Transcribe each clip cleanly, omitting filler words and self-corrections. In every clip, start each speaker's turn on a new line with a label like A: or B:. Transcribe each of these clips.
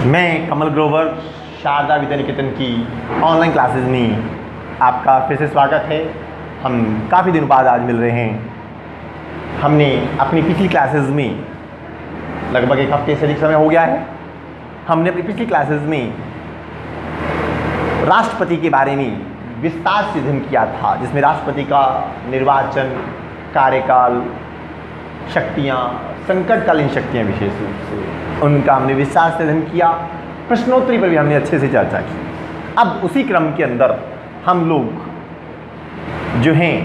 A: मैं कमल ग्रोवर शारदा विद्या निकेतन की online classes में आपका फिर से स्वागत है। हम काफ़ी दिनों बाद आज मिल रहे हैं। हमने अपनी पिछली क्लासेस में लगभग एक हफ्ते से अधिक समय हो गया है। हमने अपनी पिछली क्लासेस में राष्ट्रपति के बारे में विस्तार से अध्ययन किया था, जिसमें राष्ट्रपति का निर्वाचन, कार्यकाल, शक्तियाँ, संकटकालीन शक्तियाँ, विशेष रूप से उनका हमने विस्तार से अध्ययन किया। प्रश्नोत्तरी पर भी हमने अच्छे से चर्चा की। अब उसी क्रम के अंदर हम लोग जो हैं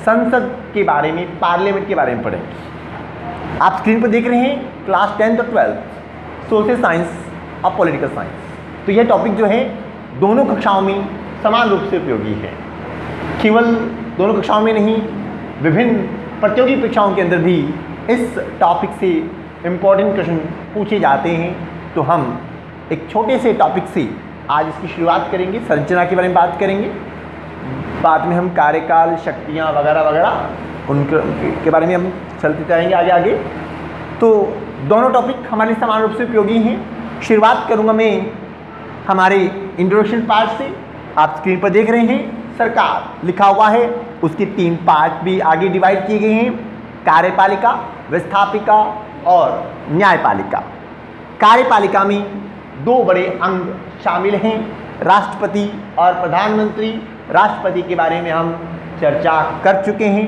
A: संसद के बारे में, पार्लियामेंट के बारे में पढ़ेंगे। आप स्क्रीन पर देख रहे हैं क्लास 10th और 12th सोशल साइंस और पॉलिटिकल साइंस। तो यह टॉपिक जो है दोनों कक्षाओं में समान रूप से उपयोगी है। केवल दोनों कक्षाओं में नहीं, विभिन्न प्रतियोगी परीक्षाओं के अंदर भी इस टॉपिक से इम्पोर्टेंट प्रश्न पूछे जाते हैं। तो हम एक छोटे से टॉपिक से आज इसकी शुरुआत करेंगे। संरचना के बारे में बात करेंगे, बाद में हम कार्यकाल, शक्तियाँ वगैरह वगैरह उनके बारे में हम चलते जाएंगे आगे। तो दोनों टॉपिक हमारे समान रूप से उपयोगी हैं। शुरुआत करूँगा मैं हमारे इंट्रोडक्शन पार्ट से। आप स्क्रीन पर देख रहे हैं सरकार लिखा हुआ है, उसके 3 पार्ट भी आगे डिवाइड किए गए हैं: कार्यपालिका, व्यवस्थापिका और न्यायपालिका। कार्यपालिका में 2 बड़े अंग शामिल हैं, राष्ट्रपति और प्रधानमंत्री। राष्ट्रपति के बारे में हम चर्चा कर चुके हैं।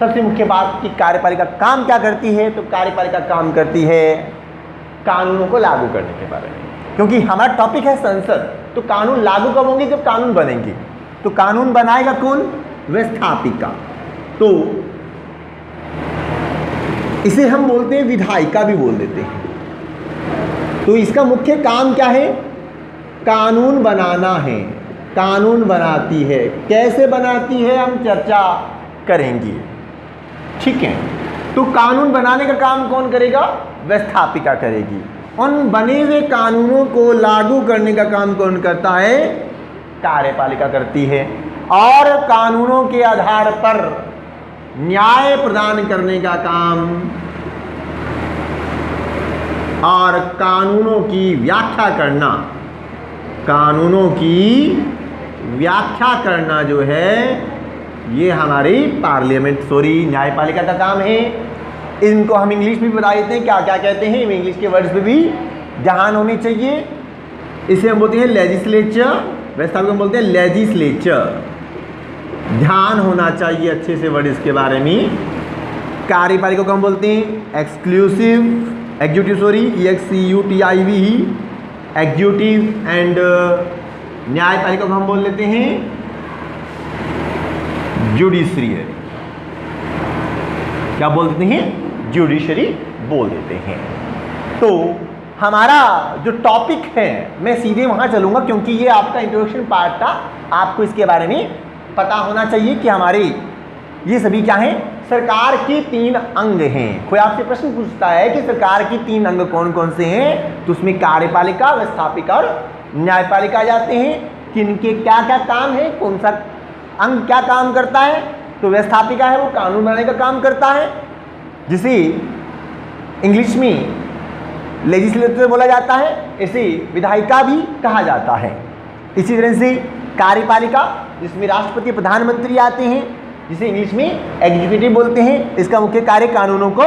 A: सबसे मुख्य बात कि कार्यपालिका काम क्या करती है, तो कार्यपालिका काम करती है कानूनों को लागू करने के बारे में। क्योंकि हमारा टॉपिक है संसद, तो कानून लागू कब होंगे, जब कानून बनेंगे। तो कानून बनाएगा कौन? व्यवस्थापिका। तो इसे हम बोलते हैं विधायिका भी बोल देते हैं। तो इसका मुख्य काम क्या है? कानून बनाना है। कानून बनाती है। कैसे बनाती है हम चर्चा करेंगे, ठीक है। तो कानून बनाने का काम कौन करेगा? व्यवस्थापिका करेगी। उन बने हुए कानूनों को लागू करने का काम कौन करता है? कार्यपालिका करती है। और कानूनों के आधार पर न्याय प्रदान करने का काम और कानूनों की व्याख्या करना, कानूनों की व्याख्या करना जो है ये हमारी न्यायपालिका का काम है। इनको हम इंग्लिश में बता देते हैं, क्या क्या कहते हैं। इंग्लिश के वर्ड्स पे भी ध्यान होनी चाहिए। इसे हम बोलते हैं लेजिस्लेचर, वैसे हम बोलते हैं लेजिस्लेचर। ध्यान होना चाहिए अच्छे से वर्ड इसके बारे में। कार्यपालिका को हम बोलते हैं EXECUTIV ही एग्जीक्यूटिव। एंड न्यायपालिका को हम बोल लेते हैं जुडिशरी। क्या बोल देते हैं? जुडिशरी बोल देते हैं। तो हमारा जो टॉपिक है, मैं सीधे वहाँ चलूँगा क्योंकि ये आपका इंट्रोडक्शन पार्ट था। आपको इसके बारे में पता होना चाहिए कि हमारे ये सभी क्या हैं? सरकार के 3 अंग हैं। कोई आपसे प्रश्न पूछता है कि सरकार की 3 अंग कौन कौन से हैं, तो उसमें कार्यपालिका, व्यवस्थापिका और न्यायपालिका आ जाते हैं। किनके क्या क्या काम है, कौन सा अंग क्या काम करता है। तो व्यवस्थापिका है, वो कानून बनाने का काम करता है, जिसे इंग्लिश में लेजिस्लेचर बोला जाता है। इसे विधायिका भी कहा जाता है। इसी तरह से कार्यपालिका, जिसमें राष्ट्रपति, प्रधानमंत्री आते हैं, जिसे इंग्लिश में एग्जीक्यूटिव बोलते हैं। इसका मुख्य कार्य कानूनों को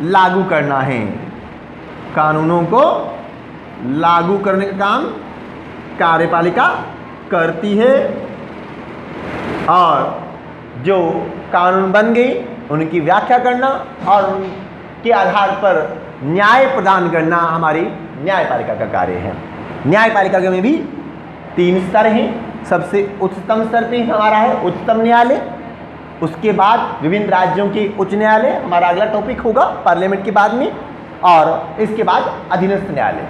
A: लागू करना है। कानूनों को लागू करने का काम कार्यपालिका करती है। और जो कानून बन गए उनकी व्याख्या करना और उनके आधार पर न्याय प्रदान करना हमारी न्यायपालिका का कार्य है। न्यायपालिका में भी 3 स्तर हैं। सबसे उच्चतम स्तर पे हमारा है उच्चतम न्यायालय। उसके बाद विभिन्न राज्यों के उच्च न्यायालय, हमारा अगला टॉपिक होगा पार्लियामेंट के बाद में। और इसके बाद अधीनस्थ न्यायालय।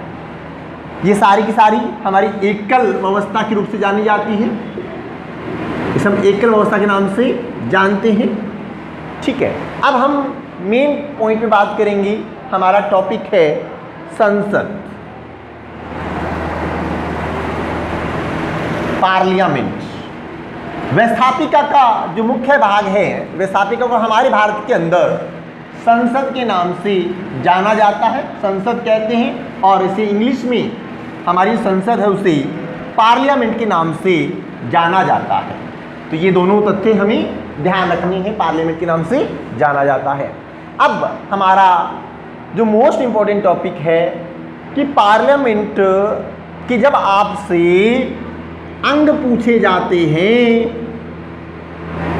A: ये सारी की सारी हमारी एकल व्यवस्था के रूप से जानी जाती है। इसे हम एकल व्यवस्था के नाम से जानते हैं, ठीक है। अब हम मेन पॉइंट पे बात करेंगे। हमारा टॉपिक है संसद, पार्लियामेंट। व्यवस्थापिका का जो मुख्य भाग है, व्यवस्थापिका को हमारे भारत के अंदर संसद के नाम से जाना जाता है, संसद कहते हैं, और इसे इंग्लिश में हमारी संसद है उसे पार्लियामेंट के नाम से जाना जाता है। तो ये दोनों तथ्य हमें ध्यान रखने हैं, पार्लियामेंट के नाम से जाना जाता है। अब हमारा जो मोस्ट इम्पॉर्टेंट टॉपिक है कि पार्लियामेंट कि जब आपसे अंग पूछे जाते हैं,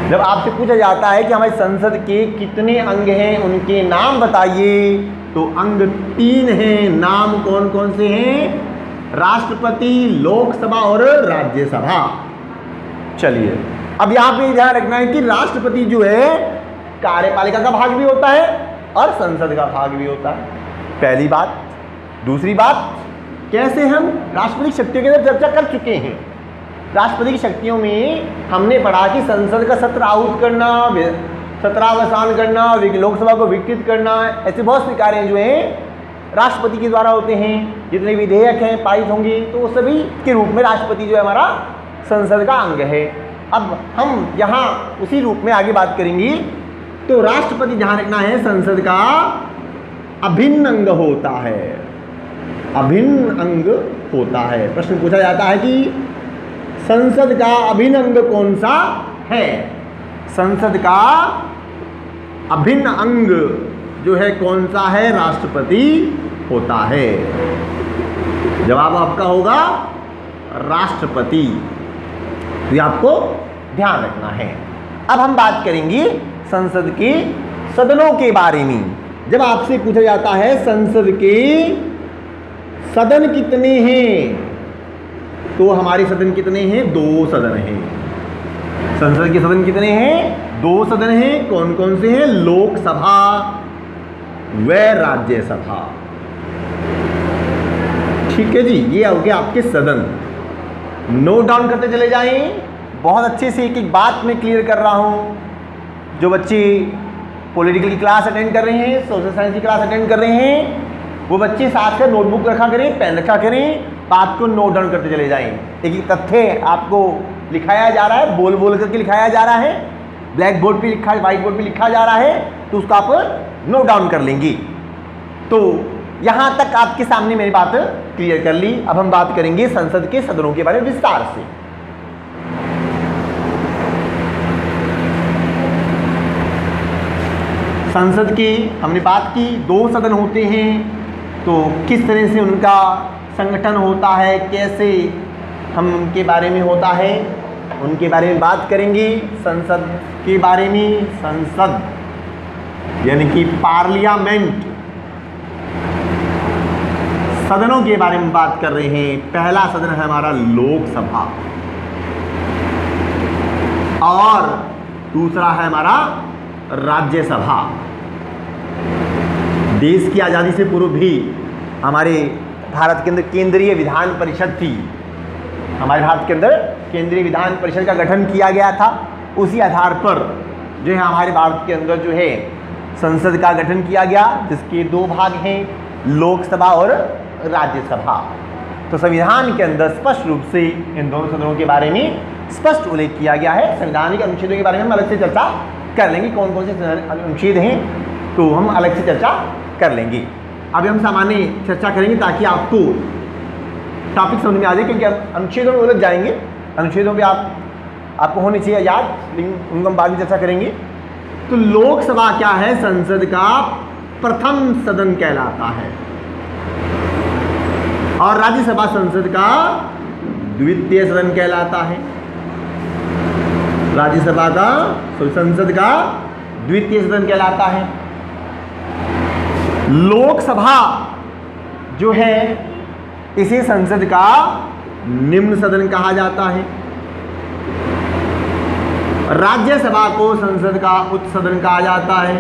A: जब आपसे पूछा जाता है कि हमारी संसद के कितने अंग हैं, उनके नाम बताइए, तो अंग 3 हैं। नाम कौन कौन से हैं? राष्ट्रपति, लोकसभा और राज्यसभा। चलिए, अब यहां पे ध्यान रखना है कि राष्ट्रपति जो है कार्यपालिका का भाग भी होता है और संसद का भाग भी होता है, पहली बात। दूसरी बात, कैसे हम राष्ट्रपति शक्तियों के अंदर चर्चा कर चुके हैं। राष्ट्रपति की शक्तियों में हमने पढ़ा कि संसद का सत्र आहूत करना, सत्रावसान करना, लोकसभा को विकृत करना, ऐसे बहुत से कार्य जो हैं राष्ट्रपति के द्वारा होते हैं। जितने विधेयक हैं पारित होंगे तो सभी के रूप में राष्ट्रपति जो है हमारा संसद का अंग है। अब हम यहाँ उसी रूप में आगे बात करेंगे। तो राष्ट्रपति ध्यान रखना है संसद का अभिन्न अंग होता है, अभिन्न अंग होता है। प्रश्न पूछा जाता है कि संसद का अभिन्न अंग कौन सा है? संसद का अभिन्न अंग जो है कौन सा है? राष्ट्रपति होता है। जवाब आपका होगा राष्ट्रपति। तो ये आपको ध्यान रखना है। अब हम बात करेंगे संसद के सदनों के बारे में। जब आपसे पूछा जाता है संसद के सदन कितने हैं, तो हमारे सदन कितने हैं? 2 सदन हैं। संसद के सदन कितने हैं? 2 सदन हैं। कौन कौन से हैं? लोकसभा व राज्यसभा। ठीक है जी, ये हो गया आपके सदन। नोट डाउन करते चले जाएं। बहुत अच्छे से एक एक बात मैं क्लियर कर रहा हूं। जो बच्चे पॉलिटिकल की क्लास अटेंड कर रहे हैं, सोशल साइंस की क्लास अटेंड कर रहे हैं, वो बच्चे साथ में नोटबुक रखा करें, पेन रखा करें, बात को नोट डाउन करते चले जाएं। एक एक तथ्य आपको लिखाया जा रहा है, बोल बोल करके लिखाया जा रहा है, ब्लैक बोर्ड पे लिखा, व्हाइट बोर्ड पे लिखा जा रहा है, तो उसको आप नोट डाउन कर लेंगे। तो यहां तक आपके सामने मेरी बात क्लियर कर ली। अब हम बात करेंगे संसद के सदनों के बारे में विस्तार से। संसद की हमने बात की, 2 सदन होते हैं, तो किस तरह से उनका संगठन होता है, कैसे हम उनके बारे में होता है, उनके बारे में बात करेंगे। संसद के बारे में, संसद यानी कि पार्लियामेंट, सदनों के बारे में बात कर रहे हैं। पहला सदन है हमारा लोकसभा और दूसरा है हमारा राज्यसभा। देश की आज़ादी से पूर्व भी हमारे भारत के अंदर केंद्रीय विधान परिषद थी। हमारे भारत के अंदर केंद्रीय विधान परिषद का गठन किया गया था। उसी आधार पर जो है हमारे भारत के अंदर जो है संसद का गठन किया गया, जिसके 2 भाग हैं, लोकसभा और राज्यसभा। तो संविधान के अंदर स्पष्ट रूप से इन दोनों सदनों के बारे में स्पष्ट उल्लेख किया गया है। संवैधानिक अनुच्छेदों के बारे में हम अलग से चर्चा कर लेंगे, कौन कौन से अनुच्छेद हैं तो हम अलग से चर्चा कर लेंगे। अभी हम सामान्य चर्चा करेंगे ताकि आपको टॉपिक समझ में आ जाए, क्योंकि अनुच्छेदों में उलझ जाएंगे। अनुच्छेदों पे आपको होनी चाहिए याद, लेकिन उनको हम बाद में चर्चा करेंगे। तो लोकसभा क्या है? संसद का प्रथम सदन कहलाता है और राज्यसभा संसद का द्वितीय सदन कहलाता है। राज्यसभा का संसद का द्वितीय सदन कहलाता है। लोकसभा जो है इसे संसद का निम्न सदन कहा जाता है। राज्यसभा को संसद का उच्च सदन कहा जाता है।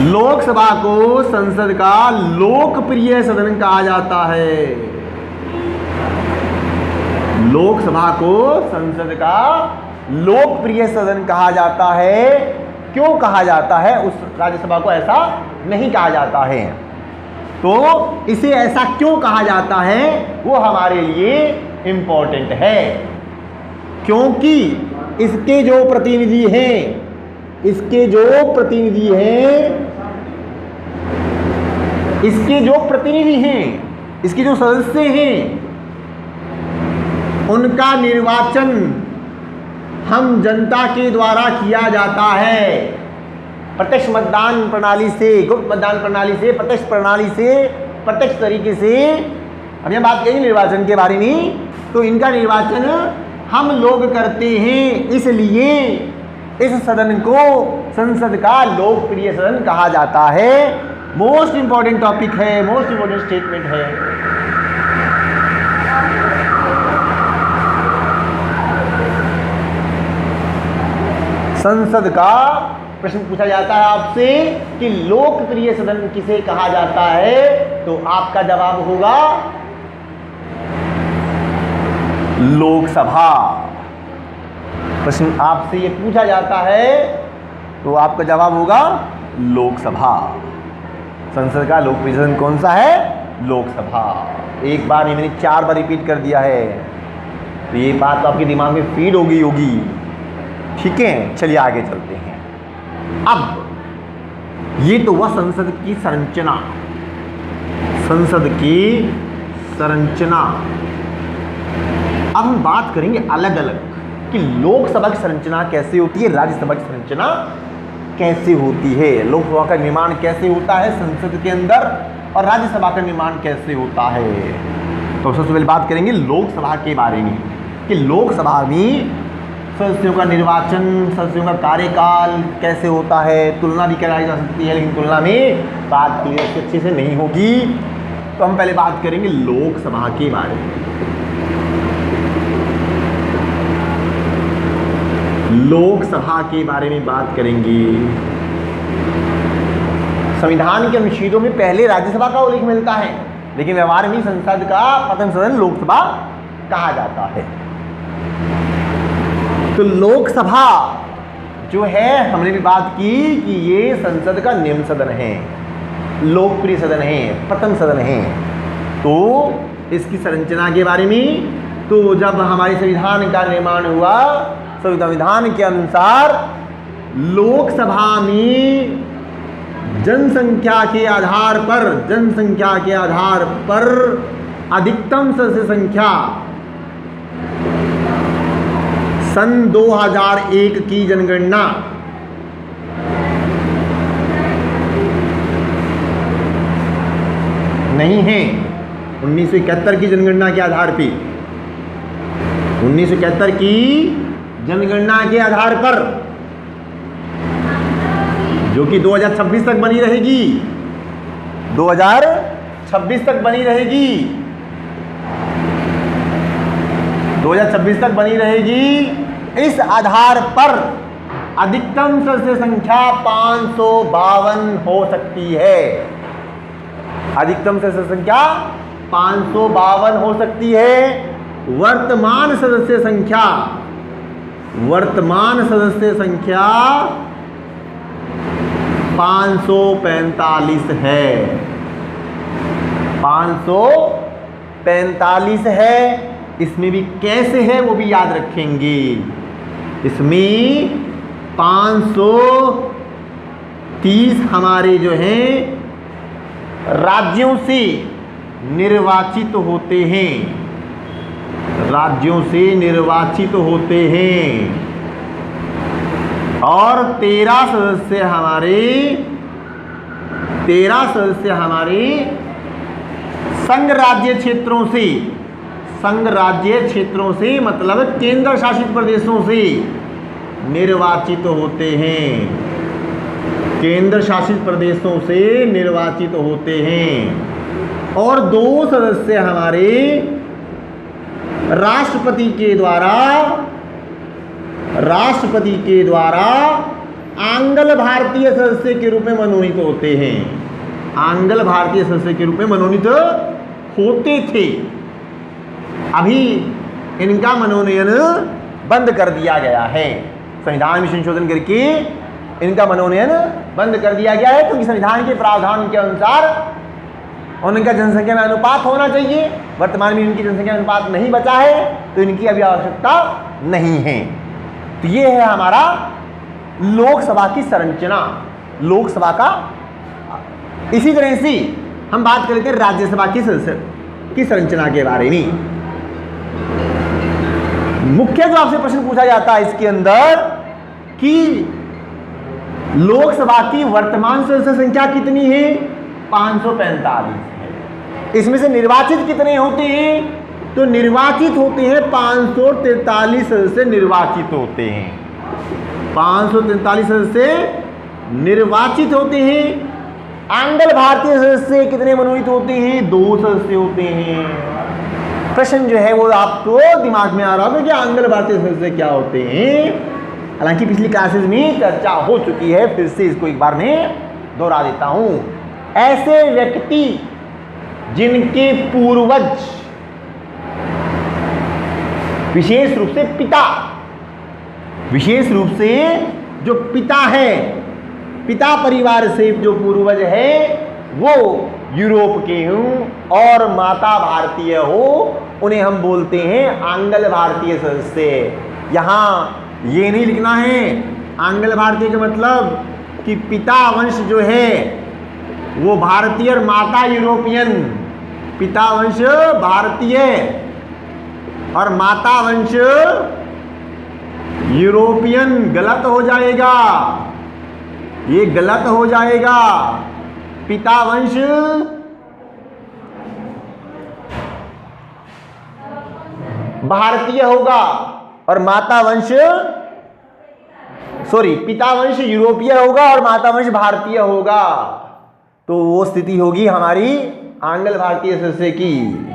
A: लोकसभा को संसद का लोकप्रिय सदन कहा जाता है। लोकसभा को संसद का लोकप्रिय सदन कहा जाता है। क्यों कहा जाता है? उस राज्यसभा को ऐसा नहीं कहा जाता है। तो इसे ऐसा क्यों कहा जाता है वो हमारे लिए इंपॉर्टेंट है, क्योंकि इसके जो प्रतिनिधि हैं, इसके जो प्रतिनिधि हैं, इसके जो प्रतिनिधि हैं, इसके जो सदस्य हैं, उनका निर्वाचन हम जनता के द्वारा किया जाता है। प्रत्यक्ष मतदान प्रणाली से, गुप्त मतदान प्रणाली से, प्रत्यक्ष प्रणाली से, प्रत्यक्ष तरीके से। अब हम बात करेंगे निर्वाचन के बारे में, तो इनका निर्वाचन हम लोग करते हैं, इसलिए इस सदन को संसद का लोकप्रिय सदन कहा जाता है। मोस्ट इंपॉर्टेंट टॉपिक है, मोस्ट इंपॉर्टेंट स्टेटमेंट है। संसद का प्रश्न पूछा जाता है आपसे कि लोकप्रिय सदन किसे कहा जाता है, तो आपका जवाब होगा लोकसभा। प्रश्न आपसे ये पूछा जाता है तो आपका जवाब होगा लोकसभा। संसद का लोकप्रिय सदन कौन सा है? लोकसभा। एक बार नहीं, मैंने 4 बार रिपीट कर दिया है, तो ये बात तो आपके दिमाग में फीड हो गई होगी। ठीक है, चलिए आगे चलते हैं। अब ये तो हुआ संसद की संरचना, संसद की संरचना। अब हम बात करेंगे अलग अलग कि लोकसभा की संरचना कैसे होती है, राज्यसभा की संरचना कैसे होती है, लोकसभा का निर्माण कैसे होता है संसद के अंदर, और राज्यसभा का निर्माण कैसे होता है। तो सबसे पहले बात करेंगे लोकसभा के बारे में कि लोकसभा में सदस्यों का निर्वाचन, सदस्यों का कार्यकाल कैसे होता है। तुलना भी कराई जा सकती है, लेकिन तुलना में बात क्लियर अच्छे से नहीं होगी। तो हम पहले बात करेंगे लोकसभा के बारे में। लोकसभा के बारे में बात करेंगे। संविधान के अनुच्छेदों में पहले राज्यसभा का उल्लेख मिलता है, लेकिन व्यवहार में संसद का प्रथम सदन लोकसभा कहा जाता है। तो लोकसभा जो है, हमने भी बात की कि ये संसद का निम्न सदन है, लोकप्रिय सदन है, प्रथम सदन है। तो इसकी संरचना के बारे में, तो जब हमारे संविधान का निर्माण हुआ, संविधान के अनुसार लोकसभा में जनसंख्या के आधार पर, जनसंख्या के आधार पर अधिकतम सदस्य संख्या सन 2001 की जनगणना नहीं है, 1971 की जनगणना के आधार पे, 1971 की जनगणना के आधार पर, जो कि 2026 तक बनी रहेगी, 2026 तक बनी रहेगी, 2026 तक बनी रहेगी। इस आधार पर अधिकतम सदस्य संख्या 552 हो सकती है। अधिकतम सदस्य संख्या 552 हो सकती है। वर्तमान सदस्य संख्या 545 है, 545 है। इसमें भी कैसे है वो भी याद रखेंगे। इसमें 530 हमारे जो हैं राज्यों से निर्वाचित होते हैं, राज्यों से निर्वाचित होते हैं, और 13 सदस्य हमारे संघ राज्य क्षेत्रों से, संघ राज्य क्षेत्रों से मतलब केंद्र शासित प्रदेशों से निर्वाचित होते हैं, केंद्र शासित प्रदेशों से निर्वाचित होते हैं। और 2 सदस्य हमारे राष्ट्रपति के द्वारा आंग्ल भारतीय सदस्य के रूप में मनोनीत होते हैं, आंग्ल भारतीय सदस्य के रूप में मनोनीत होते थे। अभी इनका मनोनयन बंद कर दिया गया है, संविधान में संशोधन करके इनका मनोनयन बंद कर दिया गया है, क्योंकि संविधान के प्रावधान के अनुसार उनका जनसंख्या में अनुपात होना चाहिए। वर्तमान में इनकी जनसंख्या में अनुपात नहीं बचा है, तो इनकी अभी आवश्यकता नहीं है। तो ये है हमारा लोकसभा की संरचना, लोकसभा का। इसी तरह से हम बात कर लेते हैं राज्यसभा की संरचना के बारे में। मुख्य जो आपसे प्रश्न पूछा जाता है इसके अंदर कि लोकसभा की वर्तमान सदस्य संख्या कितनी है? 545 है। इसमें से निर्वाचित कितने होते हैं? तो निर्वाचित होते हैं 543 सदस्य निर्वाचित होते हैं। 543 सदस्य निर्वाचित होते हैं। आंग्ल भारतीय सदस्य कितने मनोनीत होते हैं? 2 सदस्य होते हैं। प्रश्न जो है वो आपको दिमाग में आ रहा होगा कि आंग्ल भारतीय सदस्य क्या होते हैं। हालांकि पिछली क्लासेस में चर्चा हो चुकी है, फिर से इसको एक बार मैं दोहरा देता हूं। ऐसे व्यक्ति जिनके पूर्वज विशेष रूप से पिता, विशेष रूप से जो पिता है, पिता परिवार से जो पूर्वज है वो यूरोप के हों और माता भारतीय हो, उन्हें हम बोलते हैं आंग्ल भारतीय सदस्य। यहाँ ये नहीं लिखना है आंग्ल भारतीय का मतलब कि पिता वंश जो है वो भारतीय और माता यूरोपियन। पिता वंश भारतीय और माता वंश यूरोपियन, गलत हो जाएगा, ये गलत हो जाएगा। पिता वंश भारतीय होगा और माता वंश पिता वंश यूरोपीय होगा और माता वंश भारतीय होगा। तो वो स्थिति होगी हमारी आंग्ल भारतीय सदस्य की।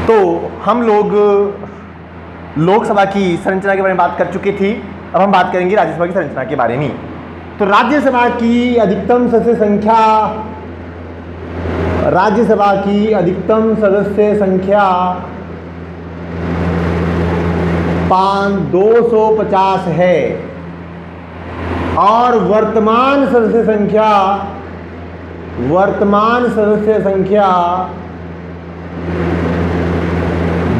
A: तो हम लोग लोकसभा की संरचना के बारे में बात कर चुके थे। अब हम बात करेंगे राज्यसभा की संरचना के बारे में। तो राज्यसभा की अधिकतम सदस्य संख्या, राज्यसभा की अधिकतम सदस्य संख्या 250 है और वर्तमान सदस्य संख्या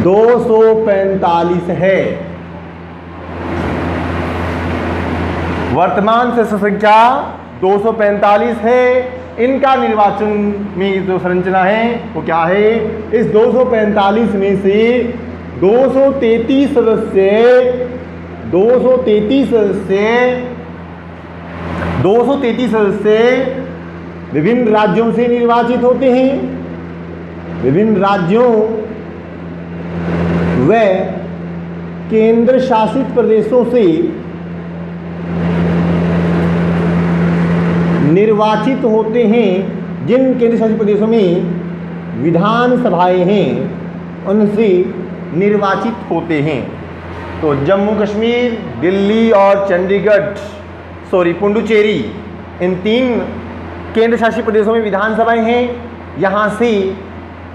A: 245 है। वर्तमान सदस्य संख्या 245 है। इनका निर्वाचन में जो संरचना है वो क्या है? इस 245 में से 233 सदस्य विभिन्न राज्यों से निर्वाचित होते हैं। विभिन्न राज्यों व केंद्र शासित प्रदेशों से निर्वाचित होते हैं। जिन केंद्र शासित प्रदेशों में विधानसभाएं हैं उनसे निर्वाचित होते हैं। तो जम्मू कश्मीर, दिल्ली और पुडुचेरी, इन 3 केंद्र शासित प्रदेशों में विधानसभाएं हैं। यहाँ से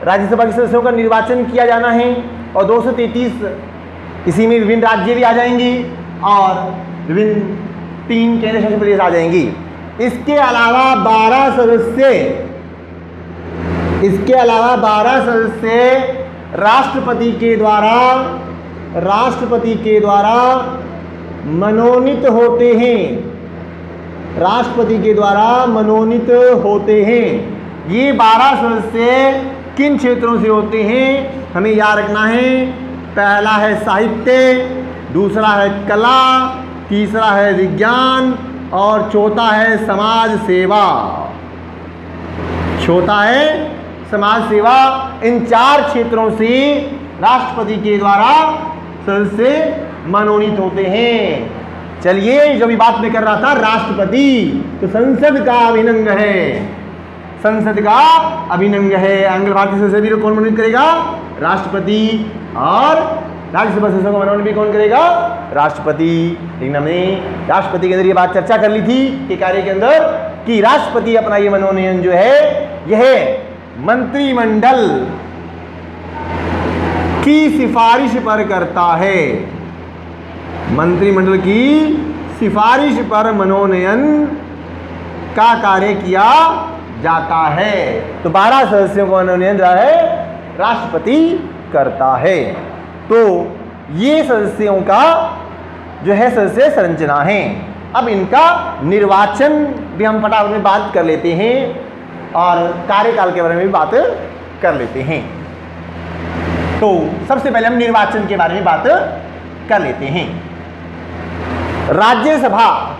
A: राज्यसभा के सदस्यों का निर्वाचन किया जाना है और 233 इसी में विभिन्न राज्य भी आ जाएंगी और विभिन्न 3 केंद्र शासित प्रदेश आ जाएंगी। इसके अलावा 12 सदस्य राष्ट्रपति के द्वारा मनोनीत होते हैं। ये 12 सदस्य किन क्षेत्रों से होते हैं हमें याद रखना है। पहला है साहित्य, दूसरा है कला, तीसरा है विज्ञान और चौथा है समाज सेवा। इन 4 क्षेत्रों से राष्ट्रपति के द्वारा सदस्य मनोनीत होते हैं। चलिए, जो भी बात मैं कर रहा था राष्ट्रपति, तो संसद का अभिनंग है। आंग्ल भारतीय सदस्य भी कौन मनोनीत करेगा? राष्ट्रपति। और राज्यसभा सदस्यों का मनोनयन भी कौन करेगा? राष्ट्रपति। लेकिन हमने राष्ट्रपति के अंदर ये बात चर्चा कर ली थी कि कार्य के अंदर कि राष्ट्रपति अपना ये मनोनयन जो है यह मंत्रिमंडल की सिफारिश पर करता है। मंत्रिमंडल की सिफारिश पर मनोनयन का कार्य किया जाता है। तो 12 सदस्यों का मनोनयन जो है राष्ट्रपति करता है। तो ये सदस्यों का जो है सदस्य संरचना है। अब इनका निर्वाचन भी हम फटाफट में बात कर लेते हैं और कार्यकाल के बारे में भी बात कर लेते हैं। तो सबसे पहले हम निर्वाचन के बारे में बात कर लेते हैं। राज्यसभा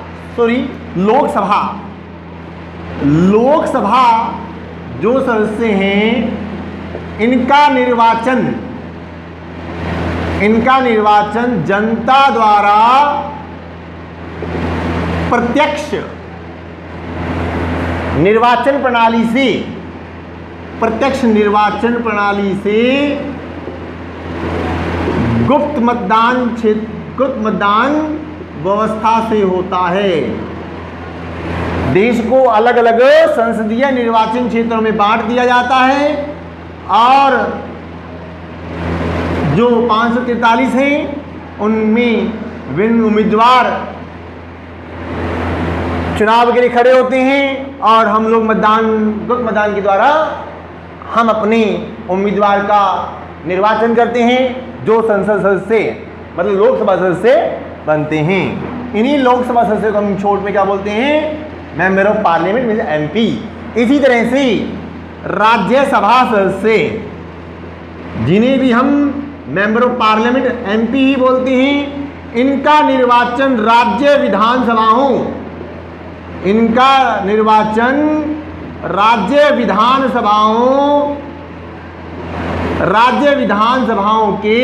A: लोकसभा जो सदस्य हैं इनका निर्वाचन जनता द्वारा प्रत्यक्ष निर्वाचन प्रणाली से गुप्त मतदान व्यवस्था से होता है। देश को अलग अलग संसदीय निर्वाचन क्षेत्रों में बांट दिया जाता है और जो 543 हैं उनमें विभिन्न उम्मीदवार चुनाव के लिए खड़े होते हैं और हम लोग गुप्त मतदान के द्वारा हम अपने उम्मीदवार का निर्वाचन करते हैं जो संसद सदस्य मतलब लोकसभा सदस्य बनते हैं। इन्हीं लोकसभा सदस्यों को हम शॉर्ट में क्या बोलते हैं? Member of parliament means MP. इसी तरह से राज्यसभा सदस्य जिन्हें भी हम मेंबर ऑफ पार्लियामेंट एमपी ही बोलते हैं, इनका निर्वाचन राज्य विधानसभाओं के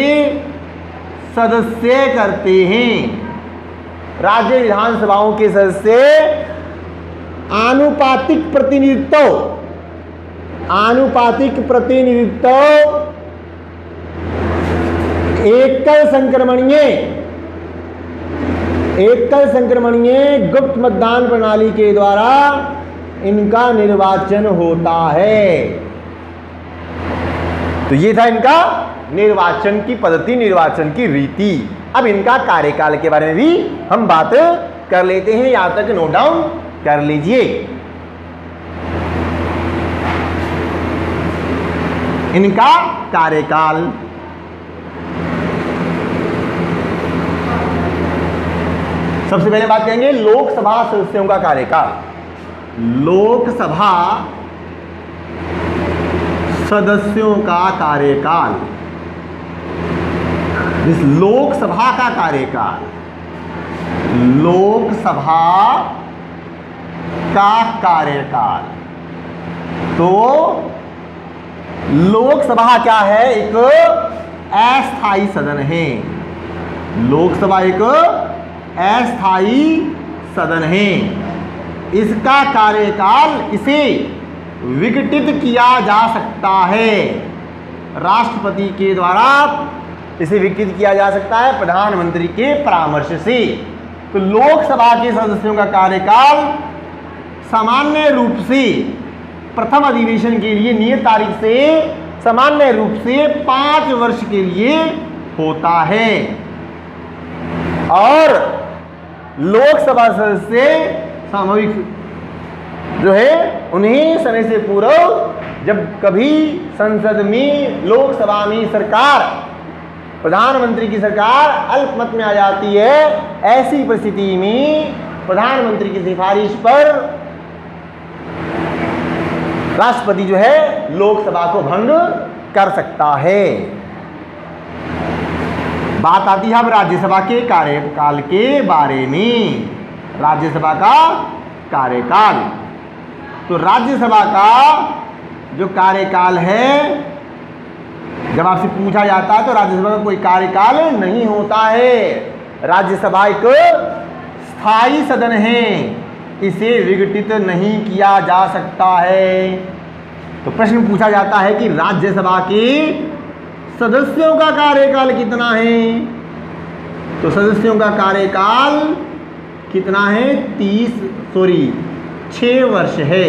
A: सदस्य करते हैं। राज्य विधानसभाओं के सदस्य आनुपातिक प्रतिनिधित्व एकल संक्रमणीय गुप्त मतदान प्रणाली के द्वारा इनका निर्वाचन होता है। तो ये था इनका निर्वाचन की पद्धति, निर्वाचन की रीति। अब इनका कार्यकाल के बारे में भी हम बात कर लेते हैं, यहां तक नोट डाउन कर लीजिए। इनका कार्यकाल सबसे पहले बात करेंगे लोकसभा सदस्यों का कार्यकाल। लोकसभा सदस्यों का कार्यकाल, इस लोकसभा का कार्यकाल, लोकसभा का कार्यकाल। तो लोकसभा क्या है? एक अस्थायी सदन है। लोकसभा एक अस्थायी सदन है। इसका कार्यकाल इसे विघटित किया जा सकता है राष्ट्रपति के द्वारा। इसे विघटित किया जा सकता है प्रधानमंत्री के परामर्श से। तो लोकसभा के सदस्यों का कार्यकाल सामान्य रूप से प्रथम अधिवेशन के लिए नियत तारीख से सामान्य रूप से 5 वर्ष के लिए होता है और लोकसभा सदस्य सामूहिक जो है उन्हें समय से पूर्व जब कभी संसद में लोकसभा में सरकार प्रधानमंत्री की सरकार अल्पमत में आ जाती है, ऐसी परिस्थिति में प्रधानमंत्री की सिफारिश पर राष्ट्रपति जो है लोकसभा को भंग कर सकता है। बात आती है अब राज्यसभा के कार्यकाल के बारे में। राज्यसभा का कार्यकाल, तो राज्यसभा का जो कार्यकाल है, जब आपसे पूछा जाता है तो राज्यसभा का कोई कार्यकाल नहीं होता है। राज्यसभा एक स्थायी सदन है, इसे विघटित नहीं किया जा सकता है। तो प्रश्न पूछा जाता है कि राज्यसभा के सदस्यों का कार्यकाल कितना है? तो सदस्यों का कार्यकाल कितना है? 6 वर्ष है।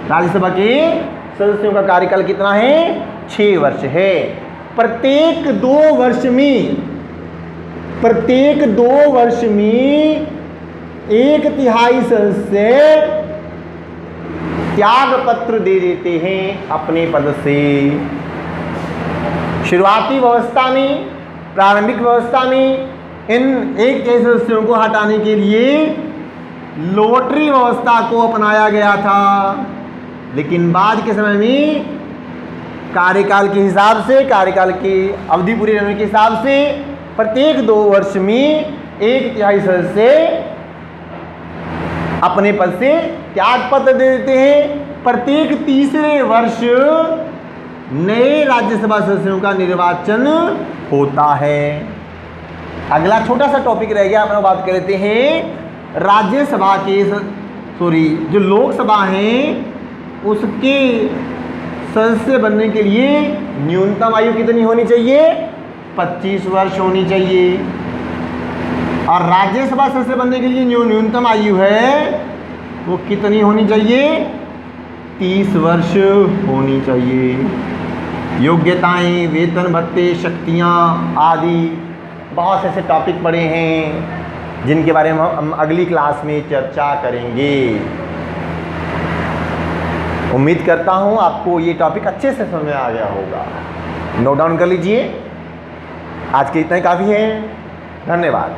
A: राज्यसभा के सदस्यों का कार्यकाल कितना है? 6 वर्ष है। प्रत्येक 2 वर्ष में 1/3 सदस्य त्याग पत्र दे देते हैं अपने पद से। शुरुआती व्यवस्था में, प्रारंभिक व्यवस्था में इन 1/3 सदस्यों को हटाने के लिए लॉटरी व्यवस्था को अपनाया गया था, लेकिन बाद के समय में कार्यकाल के हिसाब से, कार्यकाल की अवधि पूरी होने के हिसाब से प्रत्येक 2 वर्ष में 1/3 सदस्य अपने पद से त्याग पत्र दे देते हैं। प्रत्येक तीसरे वर्ष नए राज्यसभा सदस्यों का निर्वाचन होता है। अगला छोटा सा टॉपिक रह गया, अपना बात कर लेते हैं राज्यसभा के, जो लोकसभा है उसके सदस्य बनने के लिए न्यूनतम आयु कितनी होनी चाहिए? 25 वर्ष होनी चाहिए। और राज्यसभा सदस्य बनने के लिए जो न्यूनतम आयु है वो कितनी होनी चाहिए? 30 वर्ष होनी चाहिए। योग्यताएं, वेतन भत्ते, शक्तियां आदि बहुत से ऐसे टॉपिक पड़े हैं जिनके बारे में हम अगली क्लास में चर्चा करेंगे। उम्मीद करता हूं आपको ये टॉपिक अच्छे से समझ में आ गया होगा। नोट डाउन कर लीजिए। आज के इतना ही काफ़ी है। धन्यवाद।